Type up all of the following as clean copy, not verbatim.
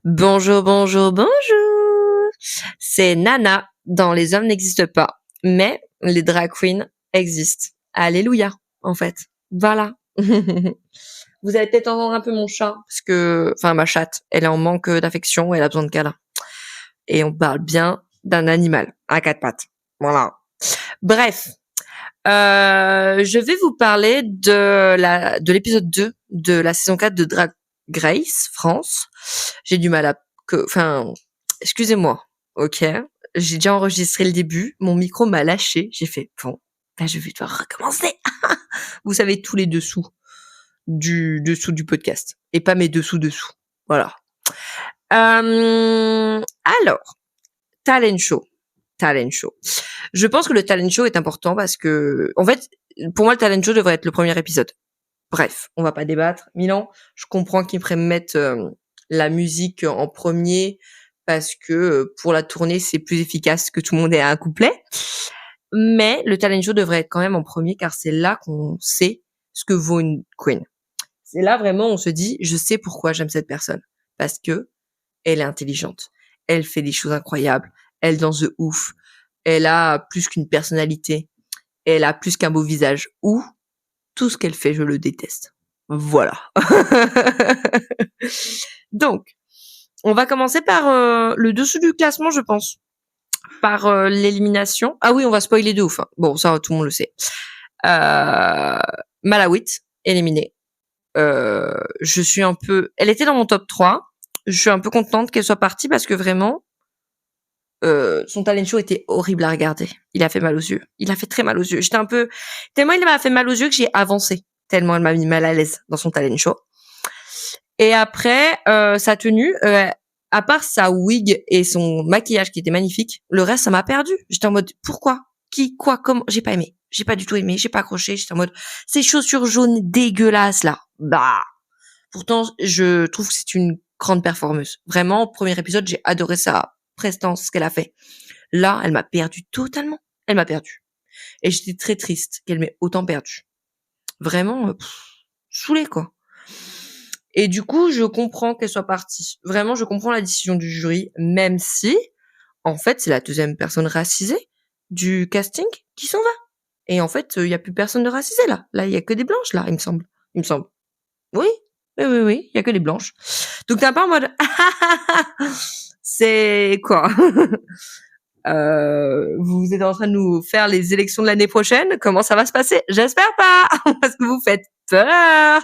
Bonjour, bonjour, bonjour. C'est Nana dans Les hommes n'existent pas, mais les drag queens existent. Alléluia, en fait. Voilà. Vous allez peut-être entendre un peu mon chat, parce que, enfin, ma chatte, elle est en manque d'affection, elle a besoin de câlin. Et on parle bien d'un animal à quatre pattes. Voilà. Bref, je vais vous parler de l'épisode 2 de la saison 4 de Drag Race France. J'ai du mal à excusez-moi. OK. J'ai déjà enregistré le début, mon micro m'a lâché, j'ai fait bon, là je vais devoir recommencer. Vous savez tous les dessous du podcast et pas mes dessous. Voilà. Alors, talent show. Talent show. Je pense que le talent show est important parce que, en fait, pour moi, le talent show devrait être le premier épisode. Bref, on va pas débattre. Milan, je comprends qu'ils mettre la musique en premier parce que pour la tournée, c'est plus efficace que tout le monde ait un couplet. Mais le talent show devrait être quand même en premier car c'est là qu'on sait ce que vaut une queen. C'est là vraiment on se dit, je sais pourquoi j'aime cette personne. Parce que elle est intelligente. Elle fait des choses incroyables. Elle danse de ouf. Elle a plus qu'une personnalité. Elle a plus qu'un beau visage. Ou tout ce qu'elle fait, je le déteste. Voilà. Donc, on va commencer par le dessous du classement, je pense. Par l'élimination. Ah oui, on va spoiler de ouf. Hein. Bon, ça, tout le monde le sait. Malawit, éliminée. Je suis un peu... Elle était dans mon top 3. Je suis un peu contente qu'elle soit partie parce que vraiment, son talent show était horrible à regarder. Il a fait mal aux yeux. Il a fait très mal aux yeux. J'étais un peu... Tellement il m'a fait mal aux yeux que j'ai avancé. Tellement elle m'a mis mal à l'aise dans son talent show. Et après, sa tenue, à part sa wig et son maquillage qui était magnifique, le reste, ça m'a perdu. J'étais en mode, pourquoi? Qui? Quoi? Comment? J'ai pas aimé. J'ai pas du tout aimé. J'ai pas accroché. J'étais en mode, ces chaussures jaunes dégueulasses, là. Bah. Pourtant, je trouve que c'est une grande performeuse. Vraiment, au premier épisode, j'ai adoré sa prestance, ce qu'elle a fait. Là, elle m'a perdu totalement. Elle m'a perdu. Et j'étais très triste qu'elle m'ait autant perdu. Vraiment, saoulée, quoi. Et du coup, je comprends qu'elle soit partie. Vraiment, je comprends la décision du jury, même si, en fait, c'est la deuxième personne racisée du casting qui s'en va. Et en fait, il y a plus personne de racisé, là. Là, il y a que des blanches, là, il me semble. Il me semble. Oui, oui, il y a que des blanches. Donc, t'es un peu en mode, c'est quoi? Vous êtes en train de nous faire les élections de l'année prochaine. Comment ça va se passer? J'espère pas, parce que vous faites peur.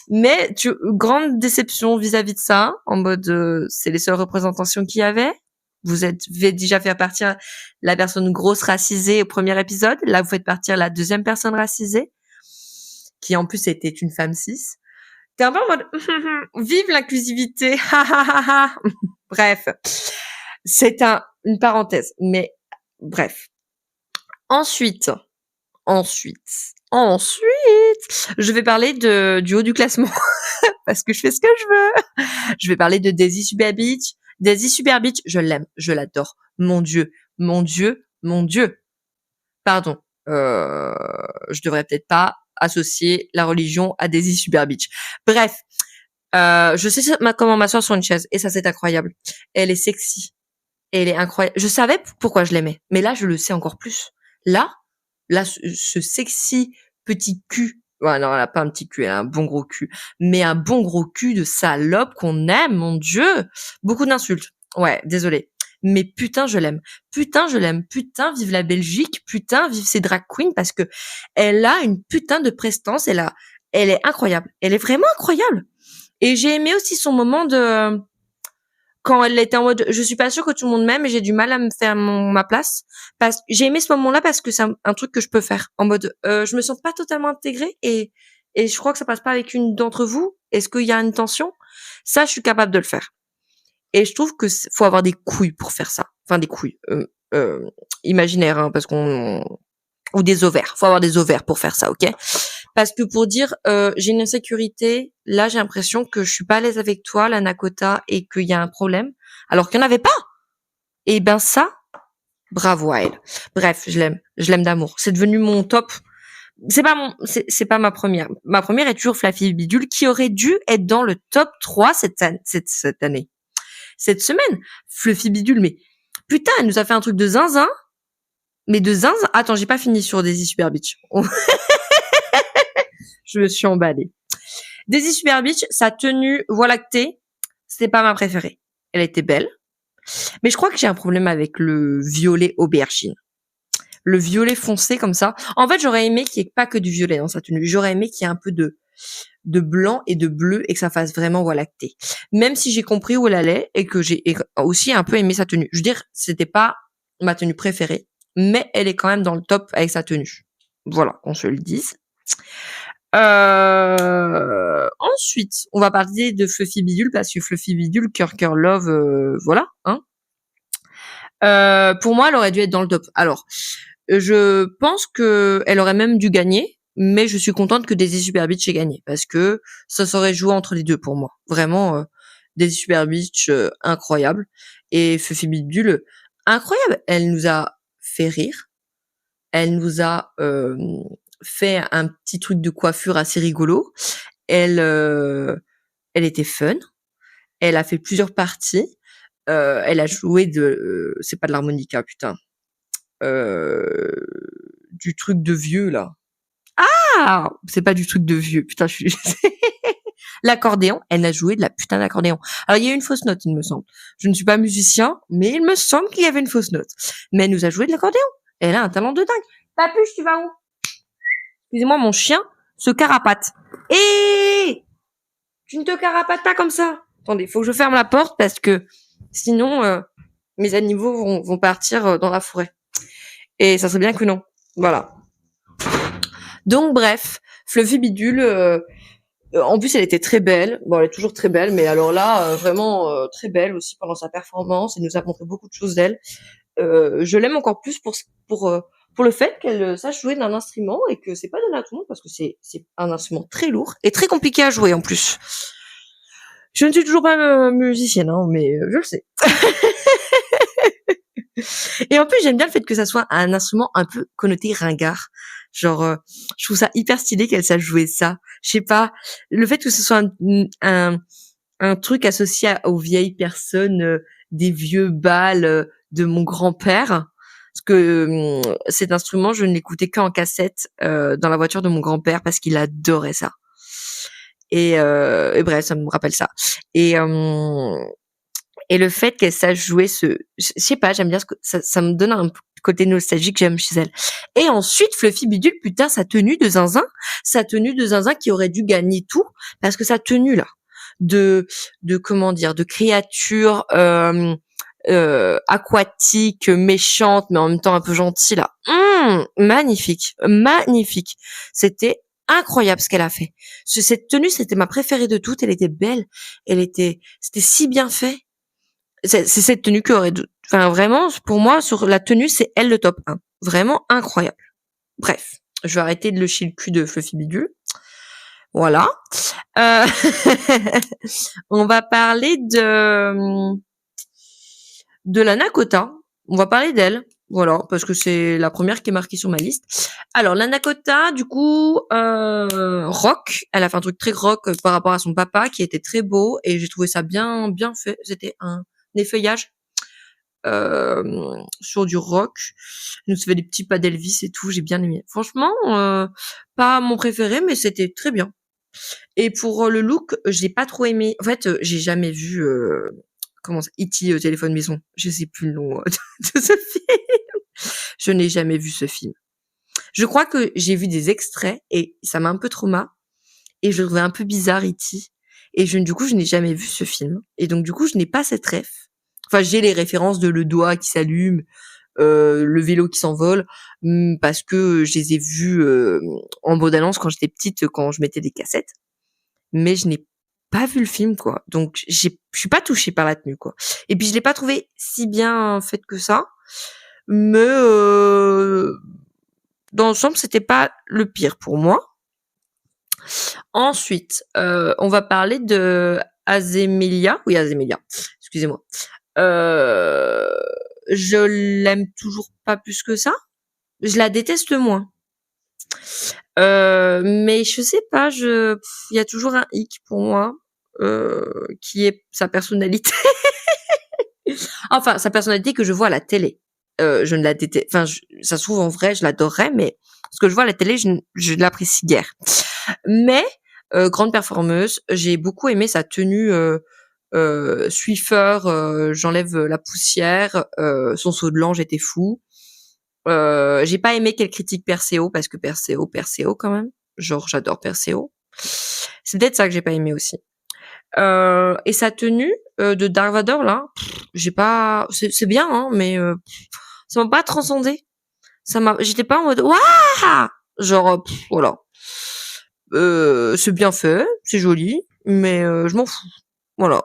Mais grande déception vis-à-vis de ça, en mode c'est les seules représentations qu'il y avait. Vous avez déjà fait partir la personne grosse racisée au premier épisode. Là, vous faites partir la deuxième personne racisée, qui en plus était une femme cis. T'es un peu en mode vive l'inclusivité. Bref, c'est une parenthèse. Mais bref. Ensuite, je vais parler du haut du classement parce que je fais ce que je veux. Je vais parler de Daisy Super Beach. Daisy Super Beach, je l'aime, je l'adore. Mon Dieu. Pardon. Je devrais peut-être pas associer la religion à Daisy Super Beach. Bref, je sais comment m'asseoir sur une chaise et ça c'est incroyable. Elle est sexy. Elle est incroyable. Je savais pourquoi je l'aimais, mais là je le sais encore plus. Là, ce sexy petit cul. Ouais, non, elle a pas un petit cul, elle a un bon gros cul. Mais un bon gros cul de salope qu'on aime, mon Dieu. Beaucoup d'insultes. Ouais, désolé. Mais putain, je l'aime. Putain, je l'aime. Putain, vive la Belgique. Putain, vive ces drag queens parce que elle a une putain de prestance. Elle est incroyable. Elle est vraiment incroyable. Et j'ai aimé aussi son moment de, quand elle était en mode je suis pas sûre que tout le monde m'aime et j'ai du mal à me faire ma place parce j'ai aimé ce moment-là parce que c'est un truc que je peux faire en mode je me sens pas totalement intégrée et je crois que ça passe pas avec une d'entre vous. Est-ce qu'il y a une tension? Ça, je suis capable de le faire. Et je trouve que faut avoir des couilles pour faire ça. Enfin des couilles imaginaires hein, parce qu'on ou des ovaires. Faut avoir des ovaires pour faire ça, ok? Parce que pour dire j'ai une insécurité, là j'ai l'impression que je suis pas à l'aise avec toi, la Nakota, et qu'il y a un problème, alors qu'il n'y en avait pas. Et ben ça, bravo à elle. Bref, je l'aime d'amour. C'est devenu mon top. C'est pas ma première. Ma première est toujours Fluffy Bidule, qui aurait dû être dans le top 3 cette année. cette semaine. Fluffy Bidule, mais putain, elle nous a fait un truc de zinzin. Mais de zinzin. Attends, j'ai pas fini sur Daisy Super Beach. Je me suis emballée. Daisy Super Beach, sa tenue Voie lactée, c'est pas ma préférée. Elle était belle. Mais je crois que j'ai un problème avec le violet aubergine. Le violet foncé comme ça. En fait, j'aurais aimé qu'il n'y ait pas que du violet dans sa tenue. J'aurais aimé qu'il y ait un peu de blanc et de bleu et que ça fasse vraiment Voie lactée. Même si j'ai compris où elle allait et que j'ai aussi un peu aimé sa tenue. Je veux dire, c'était pas ma tenue préférée, mais elle est quand même dans le top avec sa tenue. Voilà, qu'on se le dise. Ensuite, on va parler de Fluffy Bidule parce que Fluffy Bidule, Cœur Love, voilà. Hein. Pour moi, elle aurait dû être dans le top. Alors, je pense que elle aurait même dû gagner, mais je suis contente que Daisy Super Beach ait gagné parce que ça serait joué entre les deux pour moi. Vraiment, Daisy Super Beach, incroyable. Et Fluffy Bidule, incroyable. Elle nous a fait rire. Elle nous a fait un petit truc de coiffure assez rigolo. Elle était fun. Elle a fait plusieurs parties. Elle a joué c'est pas de l'harmonica, putain. Du truc de vieux, là. Ah! C'est pas du truc de vieux, putain, je suis... L'accordéon, elle a joué de la putain d'accordéon. Alors, il y a eu une fausse note, il me semble. Je ne suis pas musicien, mais il me semble qu'il y avait une fausse note. Mais elle nous a joué de l'accordéon. Elle a un talent de dingue. Papuche, tu vas où? Excusez-moi, mon chien se carapate. Tu ne te carapates pas comme ça. Attendez, faut que je ferme la porte parce que sinon, mes animaux vont partir dans la forêt. Et ça serait bien que non. Voilà. Donc bref, Fluffy Bidule, en plus elle était très belle. Bon, elle est toujours très belle, mais alors là, vraiment très belle aussi pendant sa performance. Elle nous a montré beaucoup de choses d'elle. Je l'aime encore plus pour le fait qu'elle sache jouer d'un instrument et que c'est pas donné à tout le monde parce que c'est un instrument très lourd et très compliqué à jouer en plus. Je ne suis toujours pas musicienne, hein, mais je le sais. Et en plus, j'aime bien le fait que ça soit un instrument un peu connoté ringard. Genre, je trouve ça hyper stylé qu'elle sache jouer ça. Je sais pas, le fait que ce soit un truc associé aux vieilles personnes, des vieux bals de mon grand-père. Parce que cet instrument, je ne l'écoutais qu'en cassette dans la voiture de mon grand-père parce qu'il adorait ça. Et bref, ça me rappelle ça. Et le fait qu'elle sache jouer je sais pas, j'aime bien ça me donne un côté nostalgique que j'aime chez elle. Et ensuite, Fluffy Bidule, putain, sa tenue de zinzin qui aurait dû gagner tout, parce que sa tenue là, de comment dire, de créature aquatique, méchante, mais en même temps un peu gentille là. Magnifique, magnifique. C'était incroyable ce qu'elle a fait. Cette tenue, c'était ma préférée de toutes. Elle était belle. C'était si bien fait. C'est cette tenue qui aurait enfin vraiment pour moi sur la tenue c'est elle le top 1. Vraiment incroyable. Bref, je vais arrêter de lecher le cul de Fluffy Bidule. Voilà. On va parler de la Nakota. On va parler d'elle. Voilà, parce que c'est la première qui est marquée sur ma liste. Alors, la Nakota, du coup, rock. Elle a fait un truc très rock par rapport à son papa, qui était très beau, et j'ai trouvé ça bien fait. C'était un effeuillage sur du rock. Elle nous fait des petits pas d'Elvis et tout, j'ai bien aimé. Franchement, pas mon préféré, mais c'était très bien. Et pour le look, j'ai pas trop aimé. En fait, j'ai jamais vu comment ça, E.T. téléphone maison. Je sais plus le nom de ce film. Je n'ai jamais vu ce film. Je crois que j'ai vu des extraits et ça m'a un peu trauma et je le trouvais un peu bizarre E.T. Et du coup, je n'ai jamais vu ce film. Et donc, du coup, je n'ai pas cette ref. Enfin, j'ai les références de le doigt qui s'allume, le vélo qui s'envole, parce que je les ai vus en bande-annonce quand j'étais petite, quand je mettais des cassettes. Mais je n'ai pas vu le film, quoi. Donc, je suis pas touchée par la tenue, quoi. Et puis, je l'ai pas trouvé si bien faite que ça. Mais dans l'ensemble, c'était pas le pire pour moi. Ensuite, on va parler de Azemelia. Oui, Azemelia. Excusez-moi. Je l'aime toujours pas plus que ça. Je la déteste moins. Mais je sais pas, il y a toujours un hic pour moi, qui est sa personnalité. Enfin, sa personnalité que je vois à la télé. Je ne la déteste. Enfin, ça se trouve en vrai, je l'adorerais, mais ce que je vois à la télé, je ne l'apprécie guère. Mais grande performeuse, j'ai beaucoup aimé sa tenue Swiffer, j'enlève la poussière, son saut de l'ange était fou. J'ai pas aimé qu'elle critique Perseo parce que Perseo quand même. Genre j'adore Perseo. C'est peut-être ça que j'ai pas aimé aussi. Et sa tenue de Dark Vador là, j'ai pas, c'est bien hein, mais ça m'a pas transcendé. J'étais pas en mode waouh, genre voilà. C'est bien fait, c'est joli, mais je m'en fous. Voilà,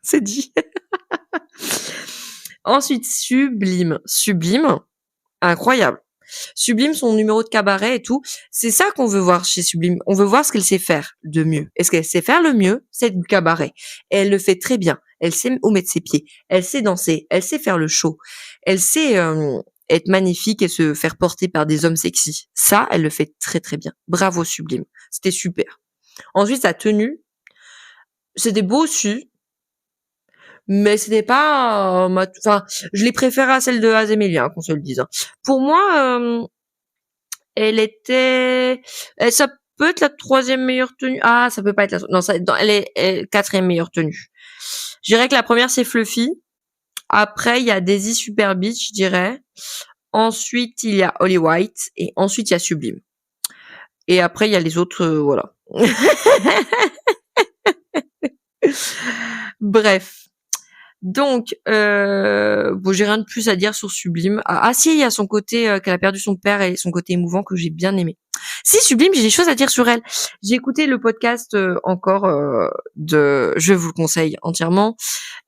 c'est dit. Ensuite, Sublime, incroyable. Sublime, son numéro de cabaret et tout, c'est ça qu'on veut voir chez Sublime. On veut voir ce qu'elle sait faire de mieux. Et ce qu'elle sait faire le mieux, c'est du cabaret. Et elle le fait très bien. Elle sait où mettre ses pieds. Elle sait danser. Elle sait faire le show. Elle sait être magnifique et se faire porter par des hommes sexy. Ça, elle le fait très très bien. Bravo Sublime. C'était super. Ensuite, sa tenue, c'était beau aussi, mais c'était pas enfin, je les préfère à celle de Azémélia, qu'on se le dise. Hein. Pour moi, elle était, ça peut être la troisième meilleure tenue. Ah, ça peut pas être non, elle est quatrième meilleure tenue. Je dirais que la première c'est Fluffy. Après, il y a Daisy Super Beach, je dirais. Ensuite, il y a Holly White et ensuite il y a Sublime. Et après, il y a les autres, voilà. Bref. Donc, bon, j'ai rien de plus à dire sur Sublime. Ah si, il y a son côté qu'elle a perdu son père et son côté émouvant que j'ai bien aimé. Si Sublime, j'ai des choses à dire sur elle. J'ai écouté le podcast encore de, je vous le conseille entièrement,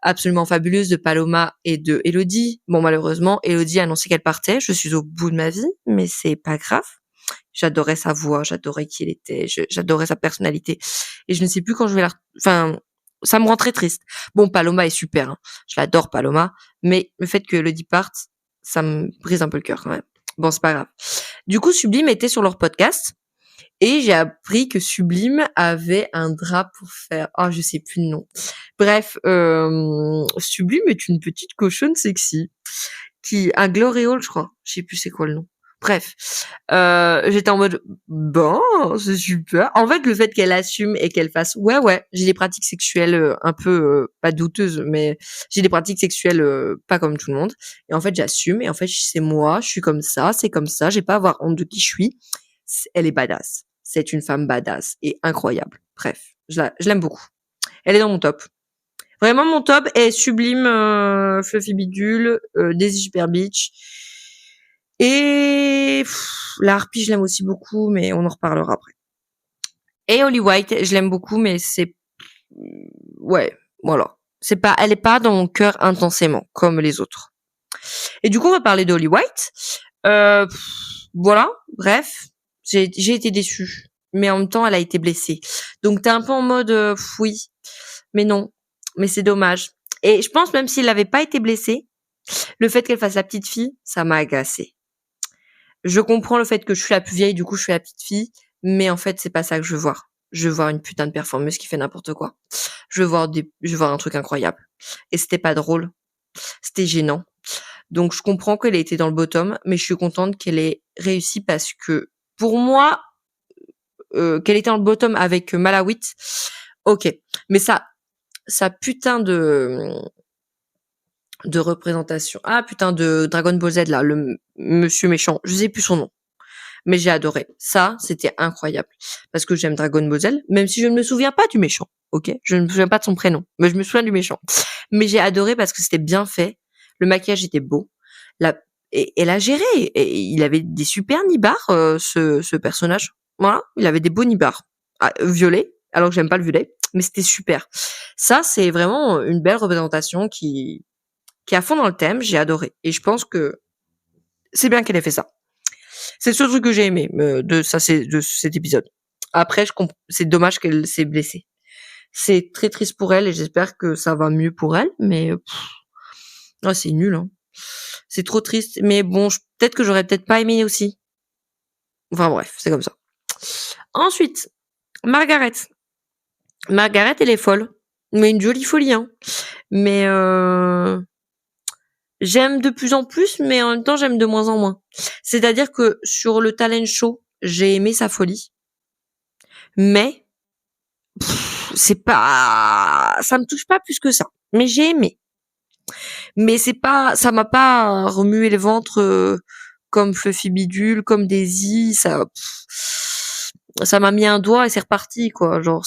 absolument fabuleuse de Paloma et de Elodie. Bon, malheureusement, Elodie a annoncé qu'elle partait. Je suis au bout de ma vie, mais c'est pas grave. J'adorais sa voix, j'adorais qui elle était, j'adorais sa personnalité. Et je ne sais plus quand je vais enfin, ça me rend très triste. Bon, Paloma est super, hein. Je l'adore Paloma, mais le fait que Elodie parte, ça me brise un peu le cœur quand même. Bon, c'est pas grave. Du coup, Sublime était sur leur podcast et j'ai appris que Sublime avait un drap pour faire. Ah, je sais plus le nom. Bref, Sublime est une petite cochonne sexy un Gloriole, je crois. Je sais plus c'est quoi le nom. Bref, j'étais en mode bon, c'est super. En fait, le fait qu'elle assume et qu'elle fasse ouais, j'ai des pratiques sexuelles un peu pas douteuses, mais j'ai des pratiques sexuelles pas comme tout le monde. Et en fait, j'assume et en fait, c'est moi, je suis comme ça, c'est comme ça, j'ai pas à avoir honte de qui je suis. Elle est badass. C'est une femme badass et incroyable. Bref, je l'aime beaucoup. Elle est dans mon top. Vraiment, mon top est Sublime, Fluffy Bidule, Daisy Super Beach. Et la Harpie, je l'aime aussi beaucoup, mais on en reparlera après. Et Holly White, je l'aime beaucoup, mais c'est... Ouais, voilà. Elle est pas dans mon cœur intensément, comme les autres. Et du coup, on va parler de Holly White. Voilà, bref. J'ai été déçue. Mais en même temps, elle a été blessée. Donc, t'es un peu en mode, oui, mais non. Mais c'est dommage. Et je pense même s'il n'avait pas été blessé, le fait qu'elle fasse la petite fille, ça m'a agacée. Je comprends le fait que je suis la plus vieille, du coup je suis la petite fille, mais en fait c'est pas ça que je veux voir. Je veux voir une putain de performeuse qui fait n'importe quoi. Je veux voir un truc incroyable. Et c'était pas drôle. C'était gênant. Donc je comprends qu'elle ait été dans le bottom, mais je suis contente qu'elle ait réussi parce que pour moi, qu'elle était dans le bottom avec Malawit, ok. Mais ça putain de représentation. Ah putain, de Dragon Ball Z là, le monsieur méchant, je sais plus son nom. Mais j'ai adoré. Ça, c'était incroyable. Parce que j'aime Dragon Ball Z, même si je ne me souviens pas du méchant. Ok? Je ne me souviens pas de son prénom, mais je me souviens du méchant. Mais j'ai adoré parce que c'était bien fait. Le maquillage était beau. Et elle a géré. Et il avait des super nibards, ce personnage. Voilà. Il avait des beaux nibards. Ah, violets. Alors que j'aime pas le violet. Mais c'était super. Ça, c'est vraiment une belle représentation qui est à fond dans le thème. J'ai adoré. Et je pense que c'est bien qu'elle ait fait ça. C'est le seul truc que j'ai aimé de cet épisode. Après, c'est dommage qu'elle s'est blessée. C'est très triste pour elle et j'espère que ça va mieux pour elle, mais c'est nul. Hein. C'est trop triste, mais bon, peut-être que j'aurais peut-être pas aimé aussi. Enfin bref, c'est comme ça. Ensuite, Margaret. Margaret, elle est folle. Mais une jolie folie, hein. Mais j'aime de plus en plus, mais en même temps, j'aime de moins en moins. C'est-à-dire que sur le talent show, j'ai aimé sa folie, mais c'est pas, ça me touche pas plus que ça. Mais j'ai aimé. Mais c'est pas, ça m'a pas remué le ventre comme Fluffy Bidule, comme Daisy. Ça m'a mis un doigt et c'est reparti quoi. Genre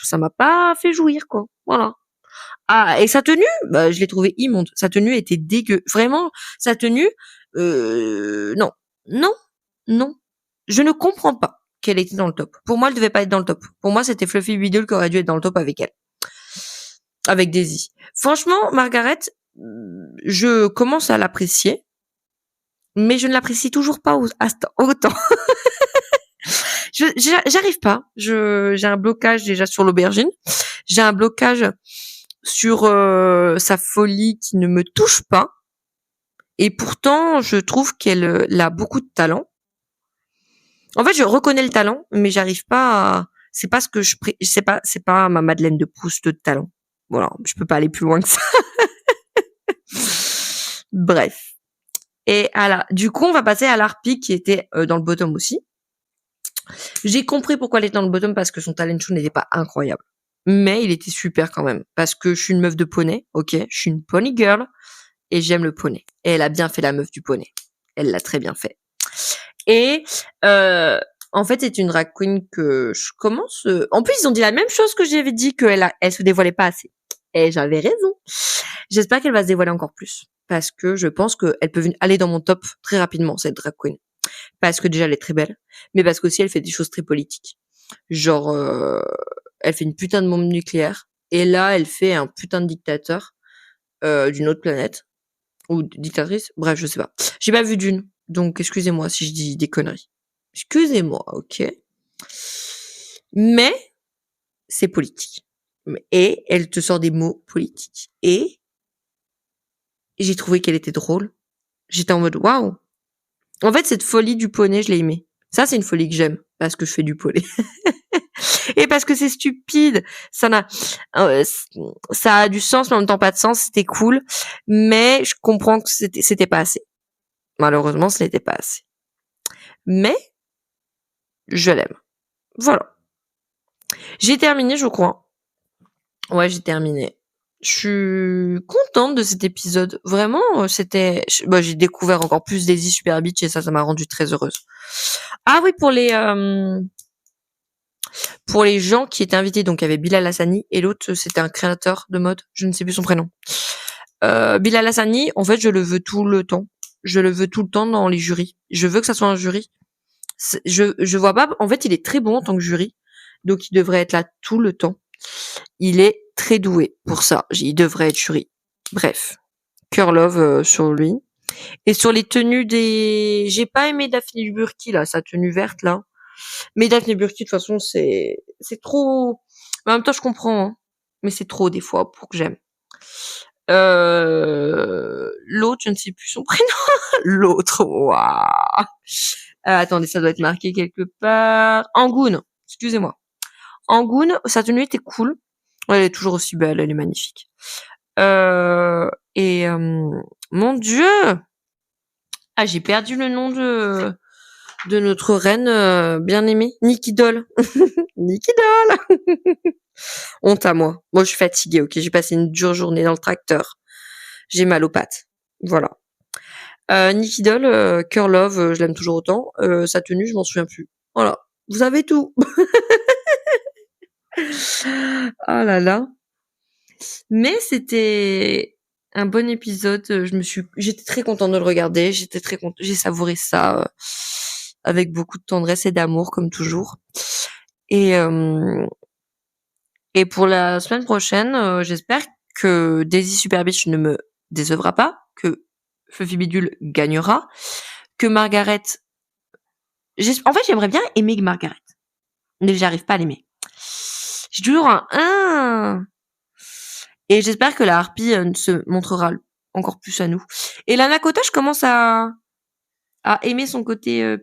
ça m'a pas fait jouir quoi. Voilà. Ah, et sa tenue, bah, je l'ai trouvée immonde. Sa tenue était dégueu. Vraiment, sa tenue, non, non, non. Je ne comprends pas qu'elle était dans le top. Pour moi, elle devait pas être dans le top. Pour moi, c'était Fluffy Biddle qui aurait dû être dans le top avec elle, avec Daisy. Franchement, Margaret, je commence à l'apprécier, mais je ne l'apprécie toujours pas autant. J'arrive pas. J'ai un blocage déjà sur l'aubergine. J'ai un blocage sur sa folie qui ne me touche pas. Et pourtant, je trouve qu'elle a beaucoup de talent. En fait, je reconnais le talent, mais j'arrive pas à... C'est pas ce que c'est pas ma Madeleine de Proust de talent. Voilà, je peux pas aller plus loin que ça. Bref. Et du coup, on va passer à l'harpie qui était dans le bottom aussi. J'ai compris pourquoi elle était dans le bottom parce que son talent show n'était pas incroyable. Mais il était super quand même. Parce que je suis une meuf de poney, ok? Je suis une pony girl et j'aime le poney. Et elle a bien fait la meuf du poney. Elle l'a très bien fait. Et en fait, c'est une drag queen que je commence... En plus, ils ont dit la même chose que j'avais dit, elle se dévoilait pas assez. Et j'avais raison. J'espère qu'elle va se dévoiler encore plus. Parce que je pense qu'elle peut aller dans mon top très rapidement, cette drag queen. Parce que déjà, elle est très belle. Mais parce qu'aussi, elle fait des choses très politiques. Genre, elle fait une putain de bombe nucléaire. Et là, elle fait un putain de dictateur d'une autre planète. Ou dictatrice. Bref, je sais pas. J'ai pas vu Dune. Donc, excusez-moi si je dis des conneries. Excusez-moi, ok. Mais, c'est politique. Et elle te sort des mots politiques. Et j'ai trouvé qu'elle était drôle. J'étais en mode, waouh. En fait, cette folie du poney, je l'ai aimée. Ça, c'est une folie que j'aime. Parce que je fais du poney. Et parce que c'est stupide. Ça a du sens, mais en même temps pas de sens. C'était cool. Mais je comprends que c'était pas assez. Malheureusement, ce n'était pas assez. Mais, je l'aime. Voilà. J'ai terminé, je crois. Ouais, j'ai terminé. Je suis contente de cet épisode. Vraiment, j'ai découvert encore plus Daisy Super Beach et ça m'a rendue très heureuse. Ah oui, pour les gens qui étaient invités, donc il y avait Bilal Hassani et l'autre, c'était un créateur de mode. Je ne sais plus son prénom. Bilal Hassani, en fait, je le veux tout le temps. Je le veux tout le temps dans les jurys. Je veux que ça soit un jury. Je vois pas, en fait, il est très bon en tant que jury. Donc, il devrait être là tout le temps. Il est très doué pour ça. Il devrait être jury. Bref. Cœur love sur lui. Et sur les tenues j'ai pas aimé Daphné Burki, là, sa tenue verte, là. Mais Daphné Burki, de toute façon, c'est trop. Mais en même temps, je comprends, hein. Mais c'est trop, des fois, pour que j'aime. L'autre, je ne sais plus son prénom. L'autre, waouh. Attendez, ça doit être marqué quelque part. Angoun, excusez-moi. Angoun, sa tenue était cool. Elle est toujours aussi belle, elle est magnifique. Mon Dieu, j'ai perdu le nom de notre reine bien aimée, Nikki Doll. Nikki Doll. Honte à moi. Moi, je suis fatiguée, ok. J'ai passé une dure journée dans le tracteur. J'ai mal aux pattes. Voilà. Nikki Doll, Cœur Love, je l'aime toujours autant. Sa tenue, je m'en souviens plus. Voilà. Vous avez tout. Oh là là. Mais c'était un bon épisode. J'étais très contente de le regarder. J'étais très contente. J'ai savouré ça avec beaucoup de tendresse et d'amour, comme toujours. Et pour la semaine prochaine, j'espère que Daisy Super Beach ne me décevra pas, que Fluffy Bidule gagnera, que Margaret... En fait, j'aimerais bien aimer Margaret, mais j'arrive pas à l'aimer. J'ai toujours un... Et j'espère que la harpie se montrera encore plus à nous. Et la Nakota, je commence à aimer son côté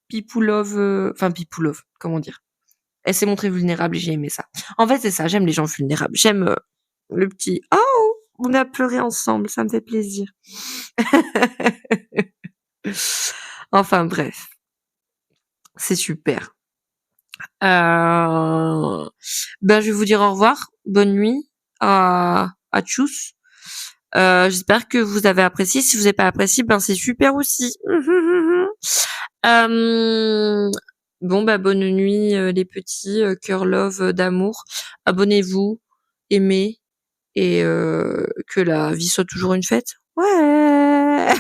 people love... Enfin, people love, comment dire. Elle s'est montrée vulnérable et j'ai aimé ça. En fait, c'est ça, j'aime les gens vulnérables. Le petit: «Oh, on a pleuré ensemble, ça me fait plaisir». Enfin bref, c'est super. Ben, je vais vous dire au revoir. Bonne nuit. À tchuss. J'espère que vous avez apprécié. Si vous avez pas apprécié, ben, c'est super aussi. Hem, bon, bah, bonne nuit, les petits, cœur love, d'amour. Abonnez-vous, aimez et que la vie soit toujours une fête. Ouais!